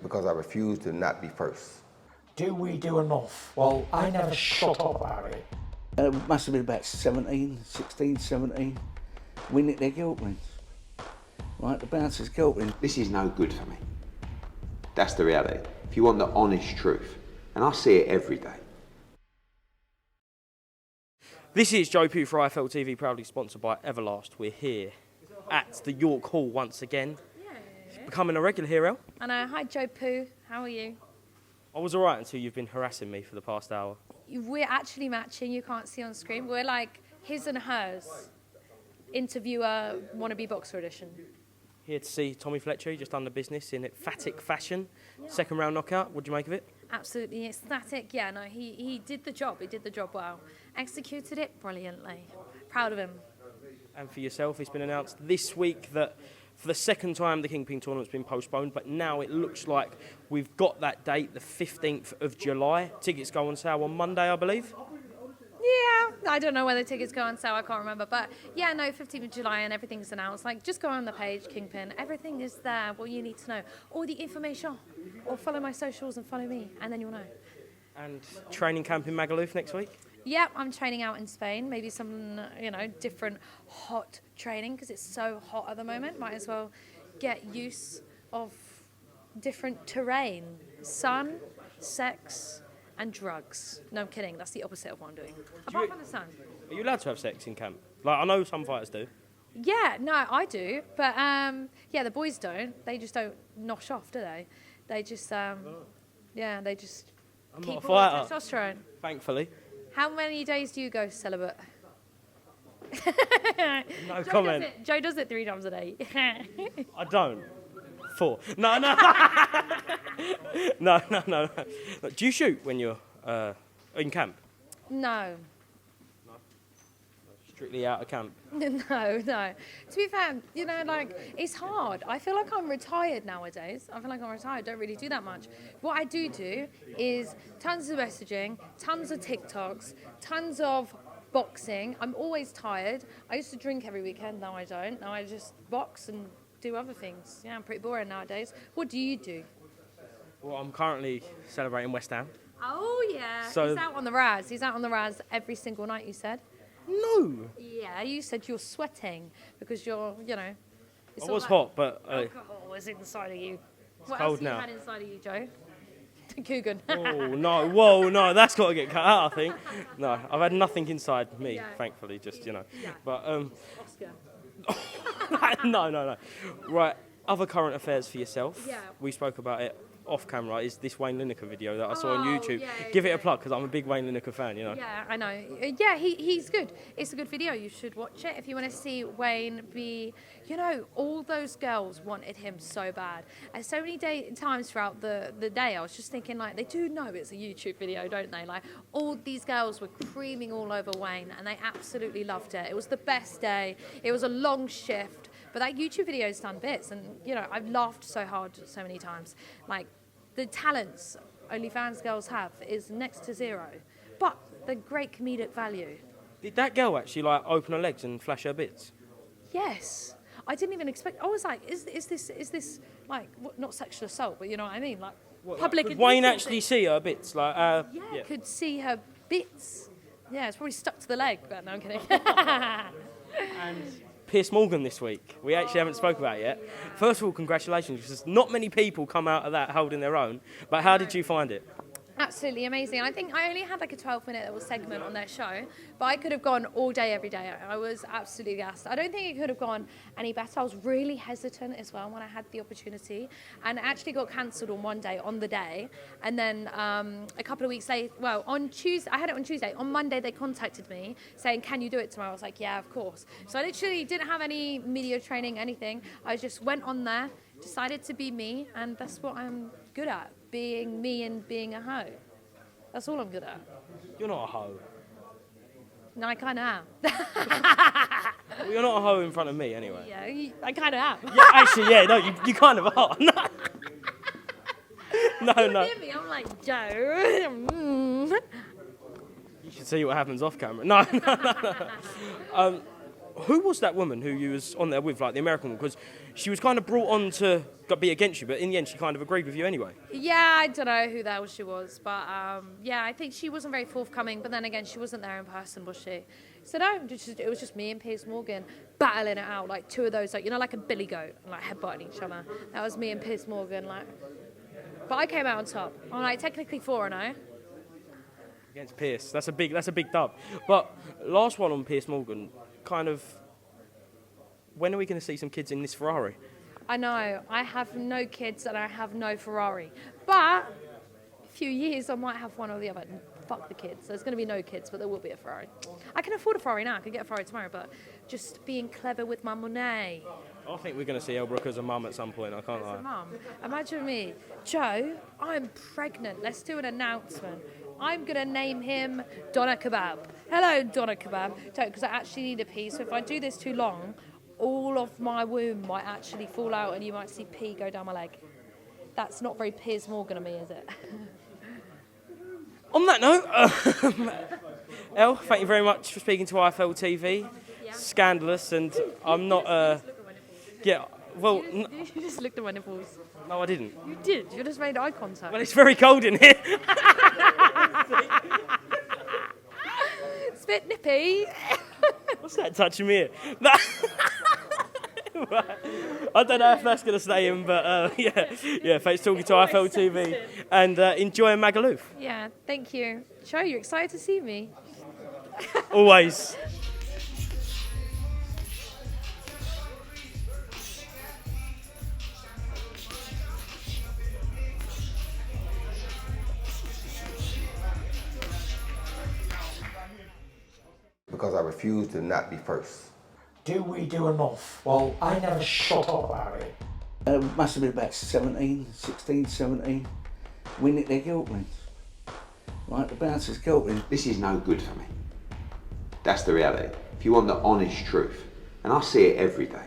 because I refuse to not be first. Do we do enough? Well, I never shut up about it. It must have been about 16, 17. We nicked their guilt rings. Right, the bouncer's guilt ring. This is no good for me. That's the reality. If you want the honest truth, and I see it every day. This is Joe Pugh for IFL TV, proudly sponsored by Everlast. We're here at the York Hall once again. It's becoming a regular here, Elle. I know. Hi, Joe Pugh. How are you? I was all right until you've been harassing me for the past hour. We're actually matching. You can't see on screen. We're like his and hers. Interviewer, wannabe boxer edition. Here to see Tommy Fletcher, just done the business in emphatic fashion. Second round knockout. What do you make of it? Absolutely ecstatic. Yeah, no, he did the job. He did the job well. Executed it brilliantly. Proud of him. And for yourself, it's been announced this week that for the second time the Kingpin tournament's been postponed, but now it looks like we've got that date, the 15th of July. Tickets go on sale on Monday, I believe. Yeah, I don't know whether tickets go on sale, I can't remember. But yeah, no, 15th of July and everything's announced. Like, just go on the page, Kingpin. Everything is there, what you need to know. All the information. Or follow my socials and follow me, and then you'll know. And training camp in Magaluf next week? Yeah, I'm training out in Spain. Maybe some, different hot training, because it's so hot at the moment. Might as well get use of different terrain. Sun, sex, and drugs. No, I'm kidding. That's the opposite of what I'm doing. Apart from the sun. Are you allowed to have sex in camp? Like, I know some fighters do. Yeah, no, I do. But, the boys don't. They just don't nosh off, do they? They just, they just I'm keep not a all the fighter. testosterone. Thankfully. How many days do you go celibate? No comment. Joe does it 3 times a day. I don't. 4. No. No. Do you shoot when you're in camp? No. Strictly out of camp? No. To be fair, it's hard. I feel like I'm retired nowadays. Don't really do that much. What I do is tons of messaging, tons of TikToks, tons of boxing. I'm always tired. I used to drink every weekend. Now I don't. Now I just box and do other things. Yeah, I'm pretty boring nowadays. What do you do? Well, I'm currently celebrating West Ham. Oh, yeah. So, he's out on the Raz. He's out on the Raz every single night, you said? No. Yeah, you said you're sweating because you're, It's I was hot, but... alcohol is inside of you. What cold else now. you had inside of you, Joe? Coogan. Oh, no. Whoa, no. That's got to get cut out, I think. No, I've had nothing inside me, thankfully, just, Yeah. But, Oscar. No. Right, other current affairs for yourself. Yeah. We spoke about it off camera, is this Wayne Lineker video that I saw on YouTube. Yeah, Give it a plug, because I'm a big Wayne Lineker fan, Yeah, I know. Yeah, he's good. It's a good video. You should watch it if you want to see Wayne be... all those girls wanted him so bad. And so many times throughout the day, I was just thinking, they do know it's a YouTube video, don't they? All these girls were creaming all over Wayne, and they absolutely loved it. It was the best day. It was a long shift. But that YouTube video's done bits, and, I've laughed so hard so many times. The talents OnlyFans girls have is next to zero, but the great comedic value. Did that girl actually, open her legs and flash her bits? Yes. I didn't even expect... I was like, is this not sexual assault, but you know what I mean? Public... Could Wayne actually see her bits? Yeah, could see her bits. Yeah, it's probably stuck to the leg, but no, I'm kidding. And Piers Morgan this week. We actually haven't spoken about it yet. First of all, congratulations, because not many people come out of that holding their own. But how did you find it? Absolutely amazing. I think I only had a 12-minute little segment on their show, but I could have gone all day, every day. I was absolutely gassed. I don't think it could have gone any better. I was really hesitant as well when I had the opportunity, and it actually got cancelled on the day. And then a couple of weeks later, on Tuesday, I had it on Tuesday. On Monday, they contacted me saying, can you do it tomorrow? I was like, yeah, of course. So I literally didn't have any media training, anything. I just went on there, decided to be me, and that's what I'm good at. Being me and being a hoe. That's all I'm good at. You're not a hoe. No, I kind of am. Well, you're not a hoe in front of me, anyway. Yeah, I kind of am. Yeah, actually, yeah, no, you kind of are. No. Look at me, I'm like, Joe. You should see what happens off camera. No. Who was that woman who you was on there with, the American one? Because she was kind of brought on to be against you, but in the end she kind of agreed with you anyway. Yeah, I don't know who the hell she was, but yeah, I think she wasn't very forthcoming. But then again, she wasn't there in person, was she? So no, it was just me and Piers Morgan battling it out, like two of those, like, you know, like a billy goat, like headbutting each other. That was me and Piers Morgan, like. But I came out on top. I'm like technically 4-0. Against Piers, that's a big dub. But last one on Piers Morgan, kind of. When are we going to see some kids in this Ferrari? I know, I have no kids and I have no Ferrari. But a few years I might have one or the other. Fuck the kids. There's going to be no kids, but there will be a Ferrari. I can afford a Ferrari now. I could get a Ferrari tomorrow, but just being clever with my money. I think we're going to see Elle Brooke as a mum at some point, I can't lie. Mum, imagine me. Joe, I'm pregnant. Let's do an announcement. I'm going to name him Donna Kebab. Hello, Donna Kebab. Because I actually need a pee, so if I do this too long, all of my womb might actually fall out and you might see pee go down my leg. That's not very Piers Morgan of me, is it? On that note, Elle, thank you very much for speaking to IFL TV. Yeah. Scandalous, and I'm not. Yeah, well, You just looked at my nipples. no, I didn't. You did. You just made eye contact. Well, it's very cold in here. It's a bit nippy. What's that touching me? I don't know if that's going to stay in, but yeah. Thanks for talking to IFL TV, and enjoy Magaluf. Yeah, thank you. Joe, you're excited to see me? Always. Because I refuse to not be first. Do we do enough? Well, I never shut up about it. Must have been about 16, 17. We nicked their guilt rings. Right, the bouncer's guilt rings. This is no good for me. That's the reality. If you want the honest truth, and I see it every day,